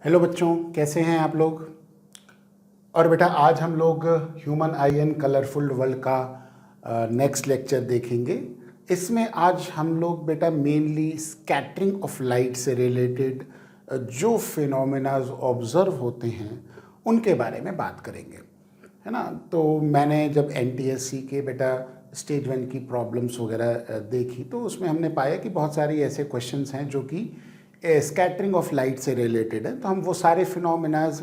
Hello बच्चों, कैसे हैं आप लोग। और बेटा आज हम लोग human I and colourful world का नेक्स्ट लेक्चर देखेंगे। इसमें आज हम लोग बेटा मेनली स्कैटरिंग ऑफ लाइट से रिलेटेड जो फिनोमेनाज ऑब्जर्व होते हैं उनके बारे में बात करेंगे, है ना। तो मैंने जब एनटीएससी के बेटा स्टेज 1 की प्रॉब्लम्स वगैरह देखी तो उसमें हमने पाया कि बहुत सारी ऐसे क्वेश्चंस हैं जो कि स्कैटरिंग ऑफ लाइट से रिलेटेड है। तो हम वो सारे फिनोमेनाज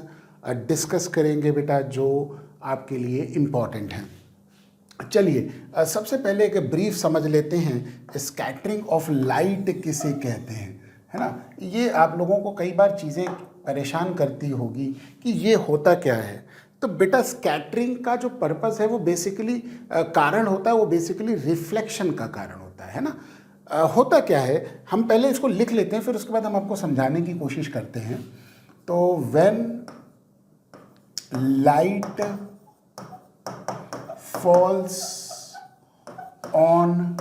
डिस्कस करेंगे बेटा जो आपके लिए इम्पॉर्टेंट हैं। चलिए सबसे पहले एक ब्रीफ समझ लेते हैं स्कैटरिंग ऑफ लाइट किसे कहते हैं, है ना। ये आप लोगों को कई बार चीज़ें परेशान करती होगी कि ये होता क्या है। तो बेटा स्कैटरिंग का जो पर्पस है वो बेसिकली कारण होता है, वो बेसिकली रिफ्लेक्शन का कारण होता है ना। होता क्या है, हम पहले इसको लिख लेते हैं फिर उसके बाद हम आपको समझाने की कोशिश करते हैं। तो when light falls on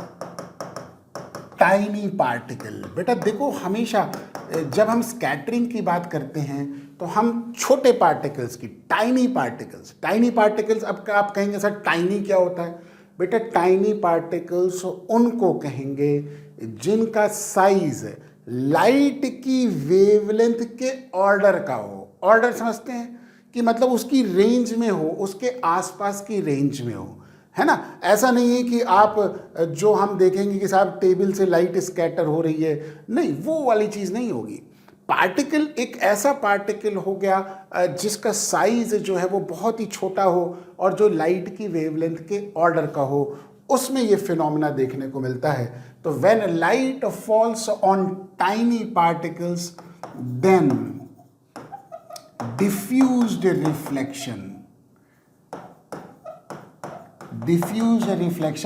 tiny particle, बेटा देखो हमेशा जब हम स्कैटरिंग की बात करते हैं तो हम छोटे पार्टिकल्स की टाइनी पार्टिकल्स अब आप कहेंगे सर टाइनी क्या होता है। बेटा टाइनी पार्टिकल्स उनको कहेंगे जिनका साइज लाइट की वेवलेंथ के ऑर्डर का हो। ऑर्डर समझते हैं कि मतलब उसकी रेंज में हो, उसके आसपास की रेंज में हो, है ना। ऐसा नहीं है कि आप जो हम देखेंगे कि साहब टेबल से लाइट स्कैटर हो रही है, नहीं, वो वाली चीज़ नहीं होगी। पार्टिकल एक ऐसा पार्टिकल हो गया जिसका साइज जो है वो बहुत ही छोटा हो और जो लाइट की वेवलेंथ के ऑर्डर का हो, उसमें ये फिनोमेना देखने को मिलता है। तो when light falls on tiny particles then diffused reflection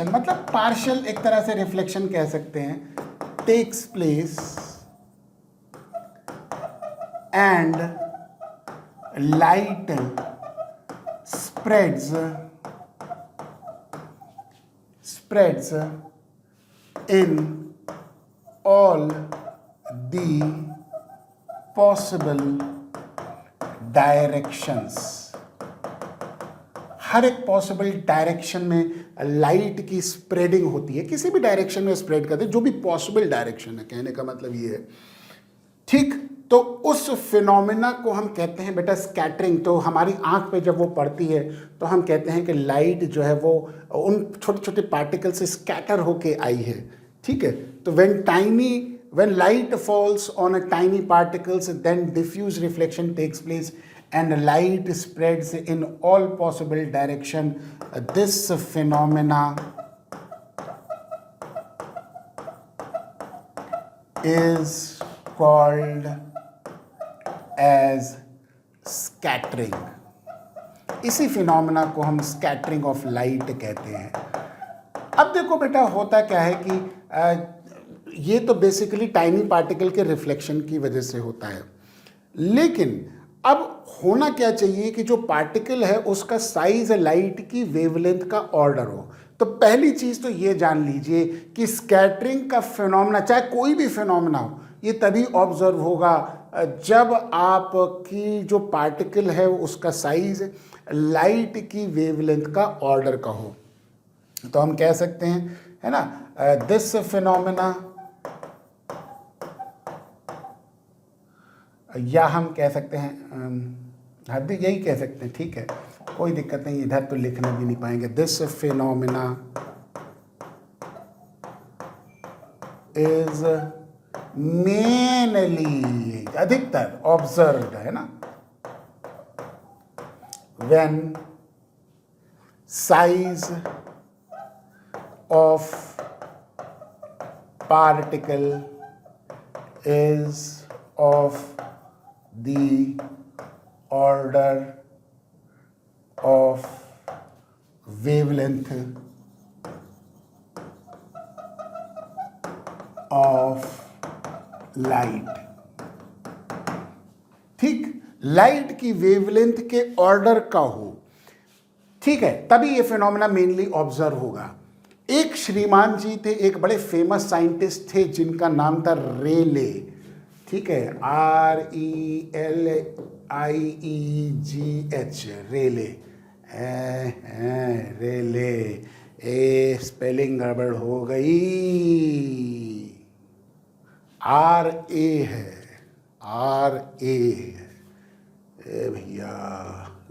मतलब पार्शियल एक तरह से रिफ्लेक्शन कह सकते हैं, takes place and light spreads in all the possible directions। हर एक पॉसिबल डायरेक्शन में लाइट की स्प्रेडिंग होती है, किसी भी डायरेक्शन में स्प्रेड करते हैं, जो भी पॉसिबल डायरेक्शन है, कहने का मतलब ये है। ठीक, तो उस फिनोमेना को हम कहते हैं बेटा स्कैटरिंग। तो हमारी आंख पे जब वो पड़ती है तो हम कहते हैं कि लाइट जो है वो उन छोटे छोटे पार्टिकल से स्कैटर होके आई है। ठीक है, तो when light falls on a tiny particles then diffuse reflection takes place and light spreads in all possible direction। This phenomena is called as scattering। इसी फिनोमेना को हम स्कैटरिंग ऑफ लाइट कहते हैं। अब देखो बेटा होता क्या है कि ये तो बेसिकली टाइनी पार्टिकल के रिफ्लेक्शन की वजह से होता है, लेकिन अब होना क्या चाहिए कि जो पार्टिकल है उसका साइज लाइट की वेवलेंथ का ऑर्डर हो। तो पहली चीज तो ये जान लीजिए कि स्कैटरिंग का फिनोमेना, चाहे कोई भी फिनोमेना हो, ये तभी ऑब्जर्व होगा जब आपकी जो पार्टिकल है उसका साइज लाइट की वेवलेंथ का ऑर्डर का हो। तो हम कह सकते हैं, है ना, दिस फिनोमेना, या हम कह सकते हैं हद यही कह सकते हैं, ठीक है, कोई दिक्कत नहीं, इधर तो लिखने भी नहीं पाएंगे। दिस फिनोमेना इज मेनली, अधिकतर ऑब्जर्व्ड, है ना, when size of particle is of the order of wavelength of light। ठीक, लाइट की वेवलेंथ के ऑर्डर का हो, ठीक है, तभी ये फिनोमेना मेनली ऑब्जर्व होगा। एक श्रीमान जी थे, एक बड़े फेमस साइंटिस्ट थे जिनका नाम था रेले। ठीक है, RELIEGH, रेले। रेले, ए स्पेलिंग गड़बड़ हो गई, RA है, RA। ए भैया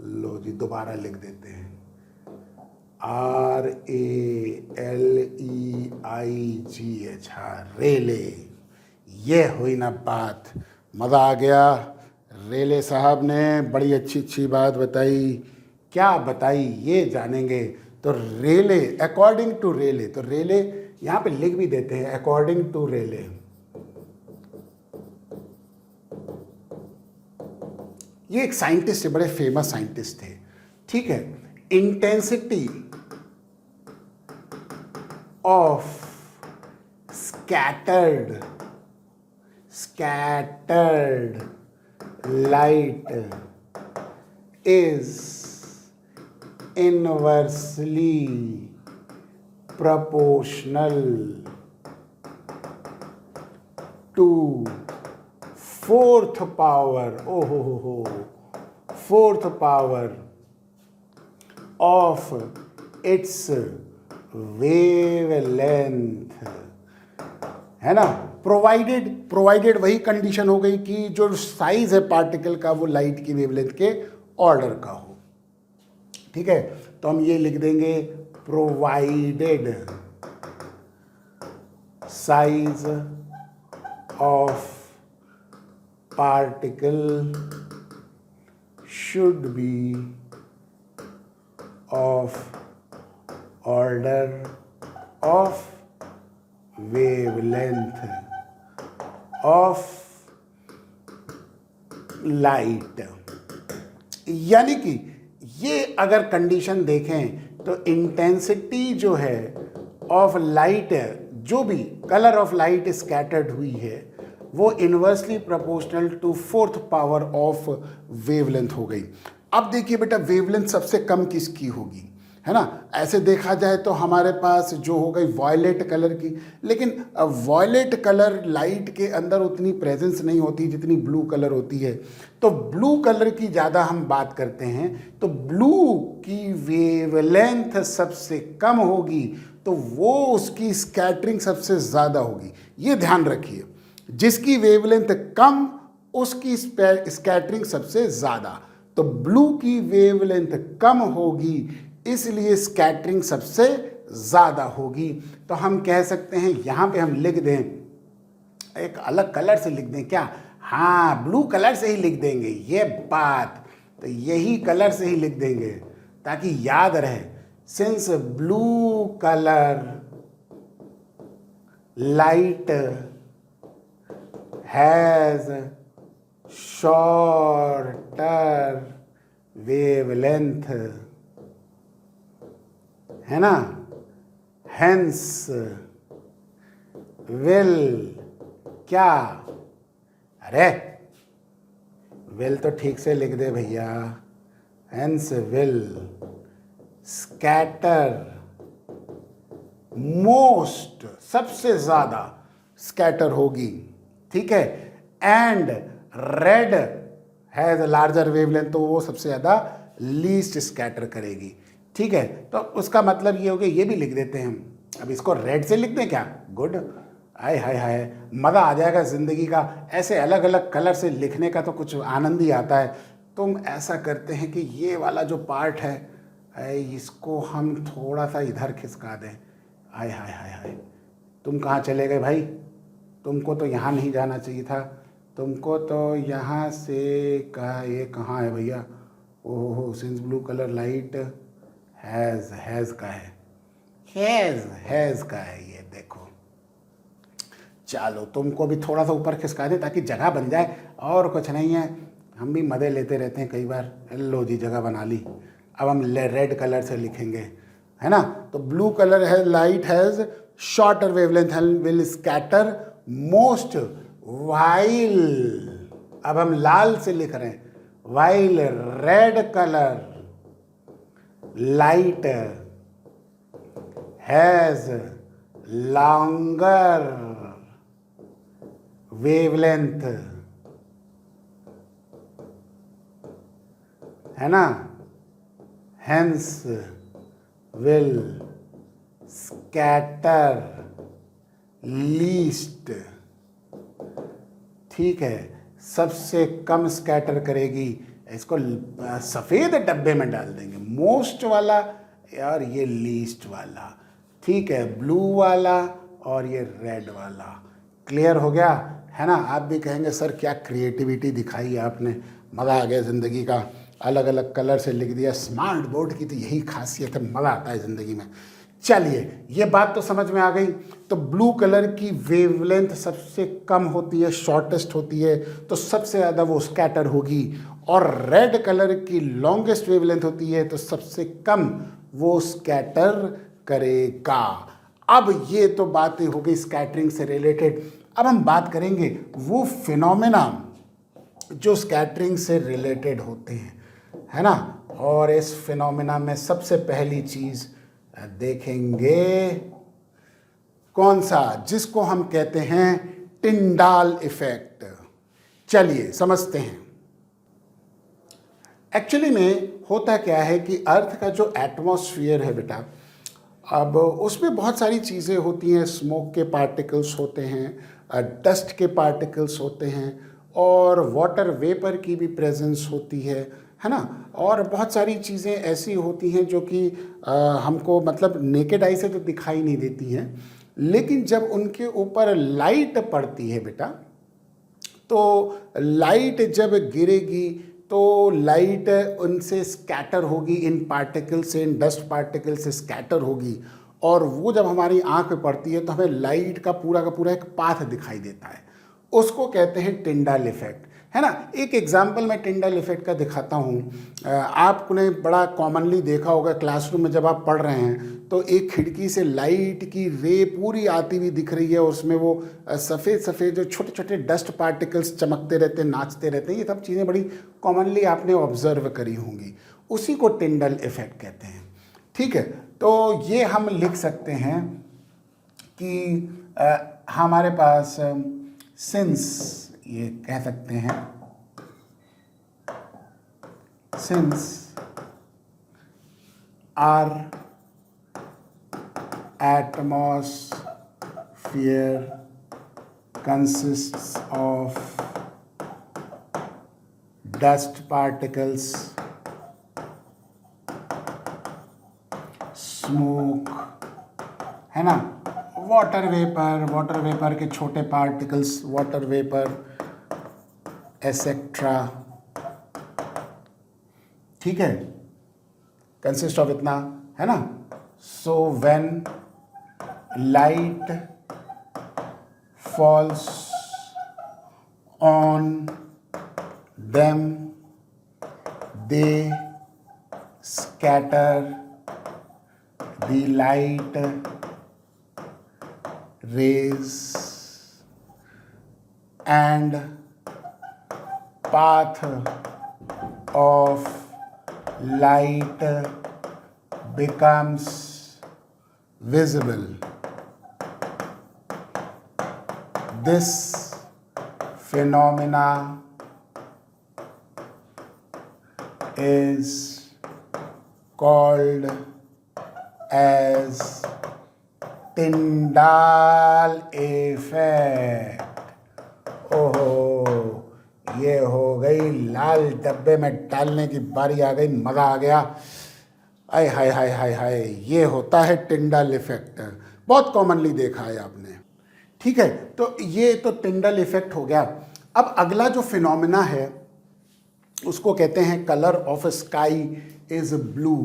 लो जी, दोबारा लिख देते हैं, RALEIGH, हाँ, रेले। ये हुई ना बात, मज़ा आ गया। रेले साहब ने बड़ी अच्छी अच्छी बात बताई। क्या बताई ये जानेंगे। तो रेले, अकॉर्डिंग टू रेले, तो रेले यहाँ पे लिख भी देते हैं, अकॉर्डिंग टू रेले। ये एक साइंटिस्ट थे, बड़े फेमस साइंटिस्ट थे, ठीक है। Intensity of scattered light is inversely proportional to fourth power, fourth power of its wavelength, है ना। प्रोवाइडेड वही कंडीशन हो गई कि जो साइज है पार्टिकल का वो लाइट की वेवलेंथ के ऑर्डर का हो, ठीक है। तो हम ये लिख देंगे, provided size of particle should be of order of wavelength of light। यानी कि ये अगर कंडीशन देखें तो इंटेंसिटी जो है ऑफ लाइट, जो भी कलर ऑफ लाइट स्कैटर्ड हुई है, वो inversely proportional to fourth power of wavelength हो गई। अब देखिए बेटा, वेवलेंथ सबसे कम किसकी होगी, है ना। ऐसे देखा जाए तो हमारे पास जो हो गई वॉयलेट कलर की, लेकिन वॉयलेट कलर लाइट के अंदर उतनी प्रेजेंस नहीं होती जितनी ब्लू कलर होती है। तो ब्लू कलर की ज़्यादा हम बात करते हैं, तो ब्लू की वेवलेंथ सबसे कम होगी, तो वो उसकी स्कैटरिंग सबसे ज़्यादा होगी। ये ध्यान रखिए, जिसकी वेवलेंथ कम उसकी स्कैटरिंग सबसे ज़्यादा। तो ब्लू की वेवलेंथ कम होगी, इसलिए स्कैटरिंग सबसे ज़्यादा होगी। तो हम कह सकते हैं, यहाँ पे हम लिख दें, एक अलग कलर से लिख दें क्या, हाँ ब्लू कलर से ही लिख देंगे ये बात। तो यही कलर से ही लिख देंगे ताकि याद रहे, since blue colour light has shorter wavelength, है ना, हेंस विल क्या, अरे विल तो ठीक से लिख दे भैया, हेंस विल स्कैटर मोस्ट, सबसे ज़्यादा स्कैटर होगी, ठीक है। And red has a larger wavelength, तो वो सबसे ज़्यादा लीस्ट स्कैटर करेगी, ठीक है। तो उसका मतलब ये हो गया, ये भी लिख देते हैं हम। अब इसको रेड से लिख दें क्या, गुड, आय हाय हाय, मज़ा आ जाएगा ज़िंदगी का। ऐसे अलग अलग कलर से लिखने का तो कुछ आनंद ही आता है। तुम ऐसा करते हैं कि ये वाला जो पार्ट है, इसको हम थोड़ा सा इधर खिसका दें। आय हाय हाय हाय, तुम कहाँ चले गए भाई, तुमको तो यहाँ नहीं जाना चाहिए था, तुमको तो यहाँ से कहा, ये कहाँ है भैया, ओहो, since blue colour light has का है, हैज़ का है, ये देखो। चलो तुमको भी थोड़ा सा ऊपर खिसका दे ताकि जगह बन जाए, और कुछ नहीं है, हम भी मज़े लेते रहते हैं कई बार। लो जी, जगह बना ली। अब हम रेड कलर से लिखेंगे, है ना। तो ब्लू कलर है, light has shorter wavelength and will scatter most while, अब हम लाल से लिख रहे हैं, while red colour light has longer wavelength, है ना, हेंस विल स्कैटर लीस्ट, ठीक है, सबसे कम स्कैटर करेगी। इसको सफ़ेद डब्बे में डाल देंगे, मोस्ट वाला और ये लीस्ट वाला, ठीक है, ब्लू वाला और ये रेड वाला। क्लियर हो गया, है ना। आप भी कहेंगे सर क्या क्रिएटिविटी दिखाई आपने, मज़ा आ गया ज़िंदगी का, अलग अलग कलर से लिख दिया। स्मार्ट बोर्ड की तो यही खासियत है, मज़ा आता है ज़िंदगी में। चलिए, ये बात तो समझ में आ गई। तो ब्लू कलर की वेवलेंथ सबसे कम होती है, शॉर्टेस्ट होती है, तो सबसे ज़्यादा वो स्कैटर होगी। और रेड कलर की लॉन्गेस्ट वेवलेंथ होती है, तो सबसे कम वो स्कैटर करेगा। अब ये तो बातें हो गई स्कैटरिंग से रिलेटेड। अब हम बात करेंगे वो फिनोमेना जो स्कैटरिंग से रिलेटेड होते हैं, है ना। और इस फिनोमेना में सबसे पहली चीज़ देखेंगे कौन सा, जिसको हम कहते हैं टिंडाल इफेक्ट। चलिए समझते हैं। एक्चुअली में होता क्या है कि अर्थ का जो एटमॉस्फेयर है बेटा, अब उसमें बहुत सारी चीज़ें होती हैं। स्मोक के पार्टिकल्स होते हैं, डस्ट के पार्टिकल्स होते हैं, और वाटर वेपर की भी प्रेजेंस होती है ना। और बहुत सारी चीज़ें ऐसी होती हैं जो कि हमको मतलब नेकेड आई से तो दिखाई नहीं देती हैं, लेकिन जब उनके ऊपर लाइट पड़ती है बेटा, तो लाइट जब गिरेगी तो लाइट उनसे स्कैटर होगी, इन पार्टिकल से, इन डस्ट पार्टिकल से स्कैटर होगी। और वो जब हमारी आंख पे पड़ती है तो हमें लाइट का पूरा एक पाथ दिखाई देता है। उसको कहते हैं टिंडाल इफेक्ट, है ना। एक एग्जाम्पल मैं टिंडाल इफेक्ट का दिखाता हूँ। आपने बड़ा कॉमनली देखा होगा क्लासरूम में जब आप पढ़ रहे हैं तो एक खिड़की से लाइट की रे पूरी आती हुई दिख रही है, और उसमें वो सफ़ेद सफ़ेद जो छोटे छोटे डस्ट पार्टिकल्स चमकते रहते हैं, नाचते रहते हैं। ये सब चीज़ें बड़ी कॉमनली आपने ऑब्जर्व करी होंगी, उसी को टिंडाल इफेक्ट कहते हैं, ठीक है। तो ये हम लिख सकते हैं कि हमारे पास सिंस, ये कह सकते हैं since our atmosphere consists of dust particles, smoke, है ना, वाटर वेपर के छोटे पार्टिकल्स, वाटर वेपर एसेट्रा, ठीक है, कंसिस्ट ऑफ इतना, है ना। So when light falls on them, they scatter the light rays, and path of light becomes visible. This phenomena is called as Tyndall effect. ओहो, ये हो गई लाल डब्बे में डालने की बारी आ गई, मज़ा आ गया। आय हाय हाय हाय हाय, ये होता है टिंडाल इफेक्ट, बहुत कॉमनली देखा है आपने, ठीक है। तो ये तो टिंडाल इफेक्ट हो गया। अब अगला जो फिनोमेना है उसको कहते हैं colour of sky is blue.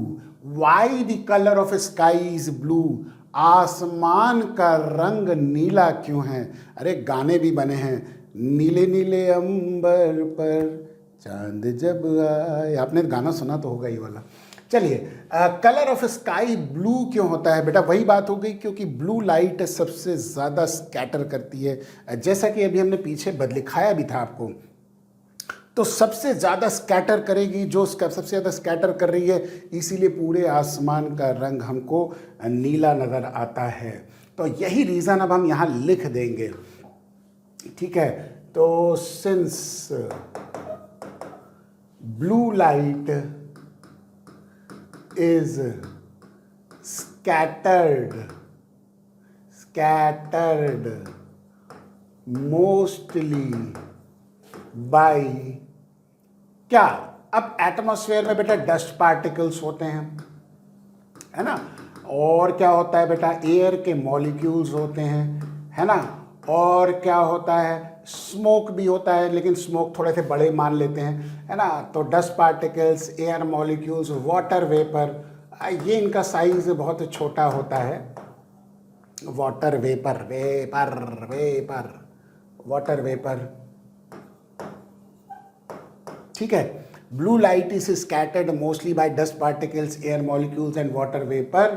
Why the colour of sky is blue, आसमान का रंग नीला क्यों है। अरे गाने भी बने हैं, नीले नीले अंबर पर चांद जब आए, आपने गाना सुना तो होगा ये वाला। चलिए, कलर ऑफ स्काई ब्लू क्यों होता है बेटा, वही बात हो गई, क्योंकि ब्लू लाइट सबसे ज़्यादा स्कैटर करती है। जैसा कि अभी हमने पीछे दिखाया भी था आपको, तो सबसे ज़्यादा स्कैटर करेगी, जो सबसे ज़्यादा स्कैटर कर रही है, इसीलिए पूरे आसमान का रंग हमको नीला नज़र आता है। तो यही रीज़न अब हम यहाँ लिख देंगे। ठीक है, तो since blue light is scattered mostly by क्या? अब एटमॉस्फेयर में बेटा डस्ट पार्टिकल्स होते हैं, है ना, और क्या होता है बेटा, एयर के मॉलिक्यूल्स होते हैं, है ना, और क्या होता है, स्मोक भी होता है, लेकिन स्मोक थोड़े से बड़े मान लेते हैं, है ना, तो dust particles, air molecules, water vapour, ये इनका साइज बहुत छोटा होता है, वाटर वेपर, वाटर वेपर, ठीक है। Blue light is scattered mostly by dust particles, air molecules and water vapour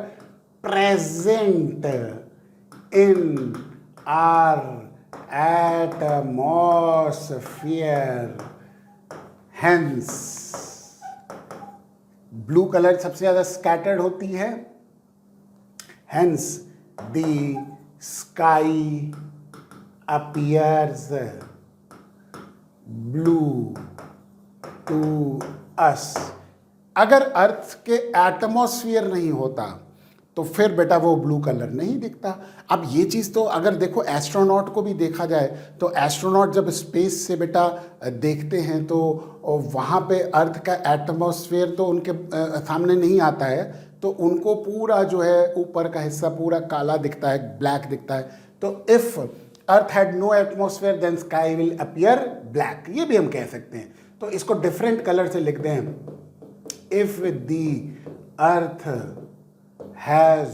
present in our atmosphere. Hence blue colour सबसे ज्यादा स्कैटर्ड होती है, hence the sky appears blue to us. अगर earth के atmosphere नहीं होता तो फिर बेटा वो ब्लू कलर नहीं दिखता। अब ये चीज़ तो अगर देखो एस्ट्रोनॉट को भी देखा जाए तो एस्ट्रोनॉट जब स्पेस से बेटा देखते हैं तो वहाँ पे अर्थ का एटमॉस्फेयर तो उनके सामने नहीं आता है, तो उनको पूरा जो है ऊपर का हिस्सा पूरा काला दिखता है, ब्लैक दिखता है। तो if earth had no atmosphere then sky will appear black, ये भी हम कह सकते हैं। तो इसको डिफरेंट कलर से लिखते हैं, if the earth has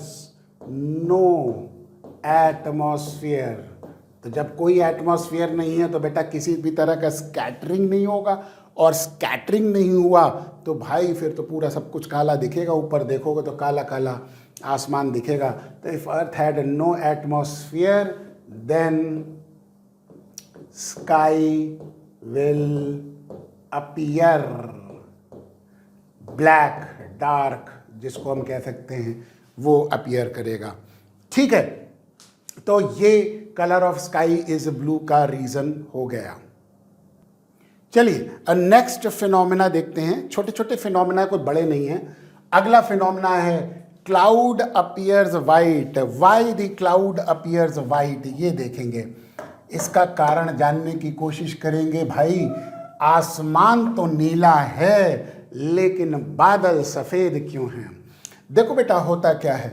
no atmosphere, तो जब कोई एटमॉस्फेयर नहीं है तो बेटा किसी भी तरह का स्कैटरिंग नहीं होगा, और स्कैटरिंग नहीं हुआ तो भाई फिर तो पूरा सब कुछ काला दिखेगा, ऊपर देखोगे तो काला काला आसमान दिखेगा। तो if earth had no atmosphere then sky will appear black, dark जिसको हम कह सकते हैं, वो अपीयर करेगा। ठीक है, तो ये colour of sky is blue का रीजन हो गया। चलिए नेक्स्ट फिनोमेना देखते हैं। छोटे छोटे फिनोमेना, कोई बड़े नहीं हैं। अगला फिनोमेना है cloud appears white. Y the cloud appears white, ये देखेंगे, इसका कारण जानने की कोशिश करेंगे। भाई आसमान तो नीला है लेकिन बादल सफ़ेद क्यों हैं? देखो बेटा होता क्या है,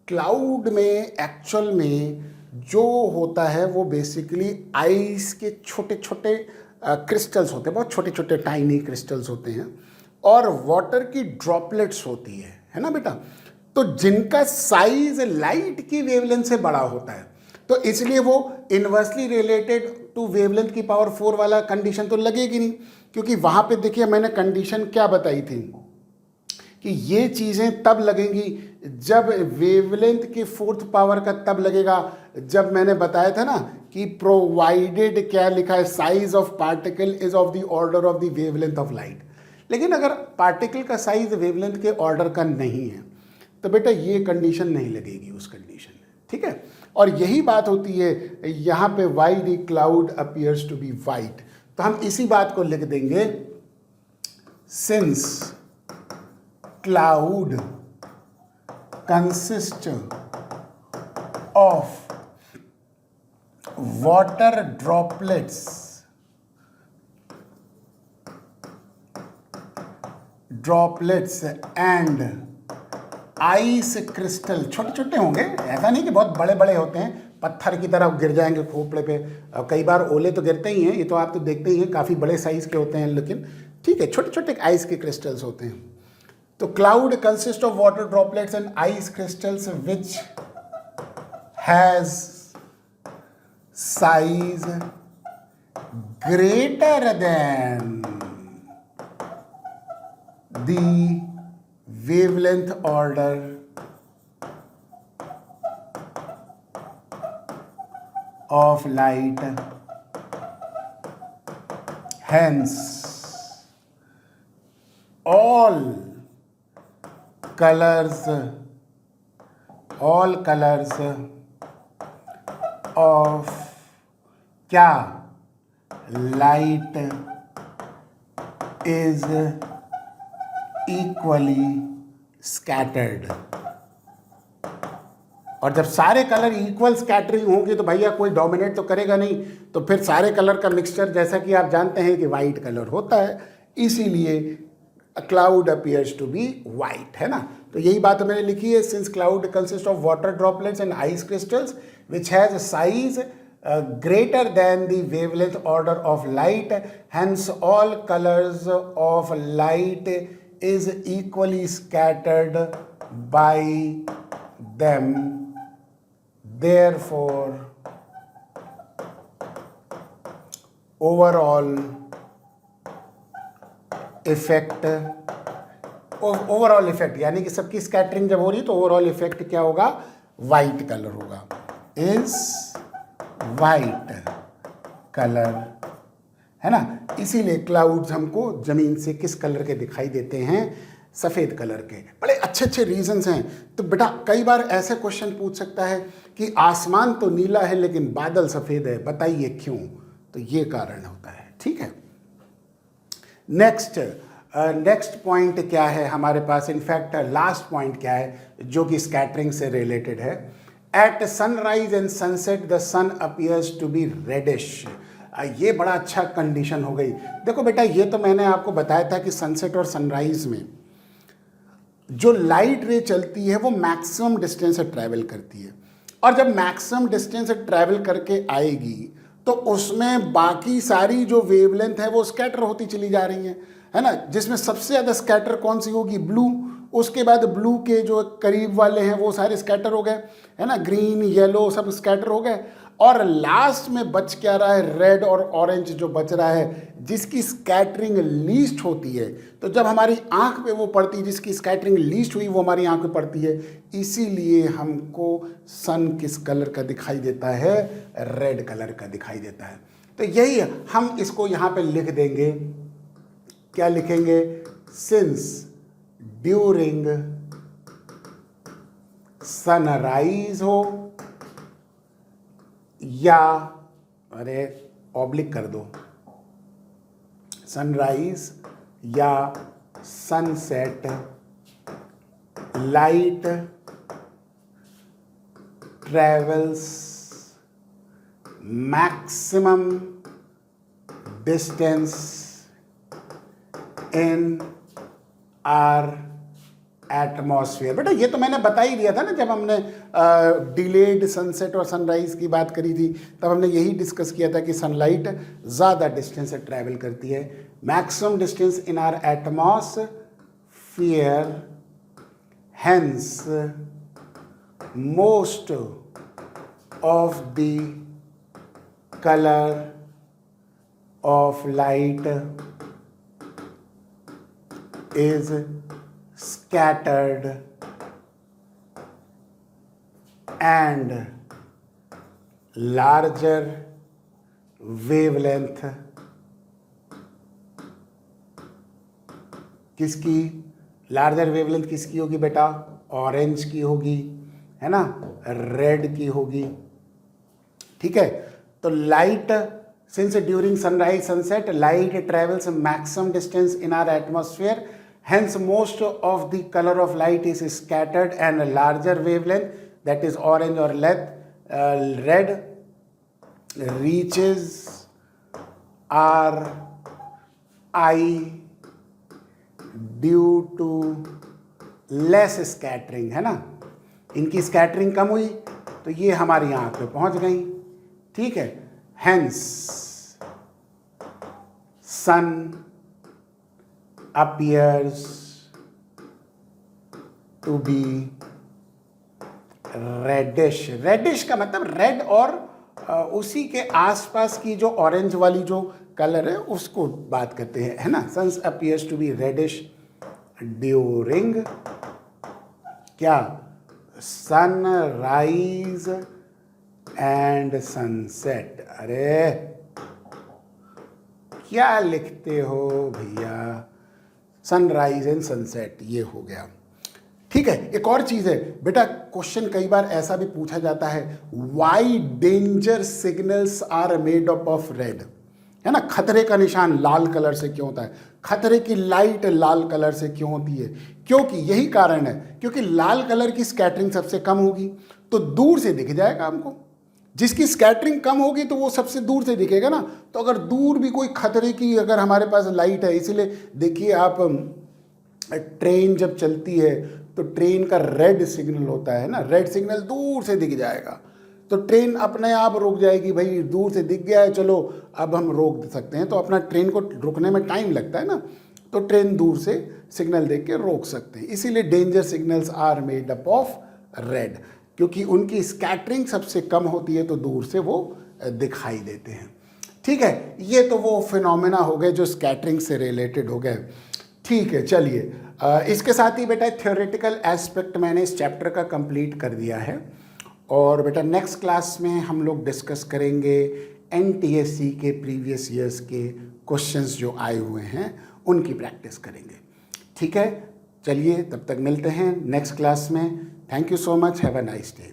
क्लाउड में एक्चुअल में जो होता है वो बेसिकली आइस के छोटे छोटे क्रिस्टल्स होते हैं, बहुत छोटे छोटे टाइनी क्रिस्टल्स होते हैं, और वाटर की ड्रॉपलेट्स होती है ना बेटा, तो जिनका साइज लाइट की वेवलेंथ से बड़ा होता है, तो इसलिए वो इन्वर्सली रिलेटेड टू वेवलेंथ की पावर 4 वाला कंडीशन तो लगेगी नहीं, क्योंकि वहाँ पे देखिए मैंने कंडीशन क्या बताई थी कि ये चीज़ें तब लगेंगी जब वेवलेंथ की 4th पावर का तब लगेगा जब मैंने बताया था ना कि प्रोवाइडेड क्या लिखा है, size of particle is of the order of the wavelength of light. लेकिन अगर पार्टिकल का साइज वेवलेंथ के ऑर्डर का नहीं है तो बेटा ये कंडीशन नहीं लगेगी उस कंडीशन में, ठीक है। और यही बात होती है यहाँ पे why the cloud appears to be white, तो हम इसी बात को लिख देंगे, since cloud consists of water droplets and ice crystal। छोटे छोटे होंगे, ऐसा नहीं कि बहुत बड़े बड़े होते हैं, पत्थर की तरह गिर जाएंगे खोपड़े पे। कई बार ओले तो गिरते ही हैं, ये तो आप तो देखते ही हैं, काफ़ी बड़े साइज़ के होते हैं, लेकिन ठीक है छोटे छोटे आइस के क्रिस्टल्स होते हैं। तो cloud consist of water droplets and ice crystals which has size greater than the wavelength order of light, hence all colors of क्या लाइट इज इक्वली स्कैटर्ड। और जब सारे कलर इक्वल स्कैटरिंग होंगे तो भैया कोई डोमिनेट तो करेगा नहीं, तो फिर सारे कलर का मिक्सचर जैसा कि आप जानते हैं कि वाइट कलर होता है, इसीलिए cloud appears to be white, है ना। तो यही बात मैंने लिखी है, since cloud consist of water droplets and ice crystals which has size greater than the wavelength order of light, hence all colors of light is equally scattered by them, therefore overall effect यानी कि सबकी scattering जब हो रही है तो overall effect क्या होगा, वाइट कलर होगा, इज वाइट कलर, है ना। इसीलिए क्लाउड्स हमको जमीन से किस कलर के दिखाई देते हैं, सफ़ेद कलर के। बड़े अच्छे अच्छे रीजंस हैं। तो बेटा कई बार ऐसे क्वेश्चन पूछ सकता है कि आसमान तो नीला है लेकिन बादल सफ़ेद है, बताइए क्यों। तो ये कारण होता है, ठीक है। नेक्स्ट पॉइंट क्या है हमारे पास, इनफैक्ट लास्ट पॉइंट क्या है जो कि स्कैटरिंग से रिलेटेड है। At sunrise and sunset the sun appears to be reddish. ये बड़ा अच्छा कंडीशन हो गई। देखो बेटा ये तो मैंने आपको बताया था कि सनसेट और सनराइज में जो लाइट रे चलती है वो मैक्सिमम डिस्टेंस से ट्रैवल करती है, और जब मैक्सिमम डिस्टेंस से ट्रैवल करके आएगी तो उसमें बाकी सारी जो वेवलेंथ है वो स्कैटर होती चली जा रही हैं, है ना। जिसमें सबसे ज़्यादा स्कैटर कौन सी होगी, ब्लू। उसके बाद ब्लू के जो करीब वाले हैं वो सारे स्कैटर हो गए, है ना, ग्रीन येलो सब स्कैटर हो गए, और लास्ट में बच क्या रहा है, रेड और ऑरेंज जो बच रहा है, जिसकी स्कैटरिंग लीस्ट होती है। तो जब हमारी आंख पे वो पड़ती है, जिसकी स्कैटरिंग लीस्ट हुई वो हमारी आंख पे पड़ती है, इसीलिए हमको सन किस कलर का दिखाई देता है, रेड कलर का दिखाई देता है। तो यही हम इसको यहाँ पे लिख देंगे, क्या लिखेंगे, सिंस ड्यूरिंग सनराइज हो या, अरे ऑब्लिक कर दो, सनराइज या sunset, light travels maximum distance in our atmosphere. बेटा ये तो मैंने बता ही दिया था ना, जब हमने डिलेड सनसेट और सनराइज की बात करी थी तब हमने यही डिस्कस किया था कि सनलाइट ज़्यादा डिस्टेंस से ट्रैवल करती है, maximum distance in our atmosphere, hence most of the colour of light is scattered and larger wavelength किसकी, लार्जर वेवलेंथ किसकी होगी बेटा, ऑरेंज की होगी, है ना, रेड की होगी, ठीक है। तो light, since during sunrise sunset light travels maximum distance in our atmosphere, hence most of the color of light is scattered and a larger wavelength, that is orange or red, reaches our eye due to less scattering, है ना। इनकी scattering कम हुई तो ये हमारी आंख पे पहुंच गई, ठीक है। Hence, sun appears to be reddish. Reddish का मतलब रेड और उसी के आसपास की जो ऑरेंज वाली जो कलर है उसको बात करते हैं, है ना। Sun appears to be reddish during क्या, sunrise एंड सनसेट। अरे क्या लिखते हो भैया, सनराइज एंड सनसेट, ये हो गया, ठीक है, एक और चीज़ है बेटा, क्वेश्चन कई बार ऐसा भी पूछा जाता है, why danger signals are made up of red, है ना, खतरे का निशान लाल कलर से क्यों होता है, खतरे की लाइट लाल कलर से क्यों होती है, क्योंकि यही कारण है, क्योंकि लाल कलर की स्कैटरिंग सबसे कम होगी तो दूर से दिख जाएगा हमको, जिसकी स्कैटरिंग कम होगी तो वो सबसे दूर से दिखेगा ना। तो अगर दूर भी कोई खतरे की अगर हमारे पास लाइट है, इसीलिए देखिए आप ट्रेन जब चलती है तो ट्रेन का रेड सिग्नल होता है ना, रेड सिग्नल दूर से दिख जाएगा तो ट्रेन अपने आप रुक जाएगी, भाई दूर से दिख गया है चलो अब हम रोक सकते हैं, तो अपना ट्रेन को रुकने में टाइम लगता है ना, तो ट्रेन दूर से सिग्नल देख के रोक सकते हैं। इसीलिए danger signals are made up of red, क्योंकि उनकी स्कैटरिंग सबसे कम होती है तो दूर से वो दिखाई देते हैं। ठीक है, ये तो वो फिनोमेना हो गए जो स्कैटरिंग से रिलेटेड हो गए। ठीक है, चलिए इसके साथ ही बेटा थ्योरेटिकल एस्पेक्ट मैंने इस चैप्टर का कंप्लीट कर दिया है, और बेटा नेक्स्ट क्लास में हम लोग डिस्कस करेंगे NTSC के प्रीवियस ईयर्स के क्वेश्चंस जो आए हुए हैं उनकी प्रैक्टिस करेंगे। ठीक है, चलिए तब तक मिलते हैं नेक्स्ट क्लास में। Thank you so much, have a nice day.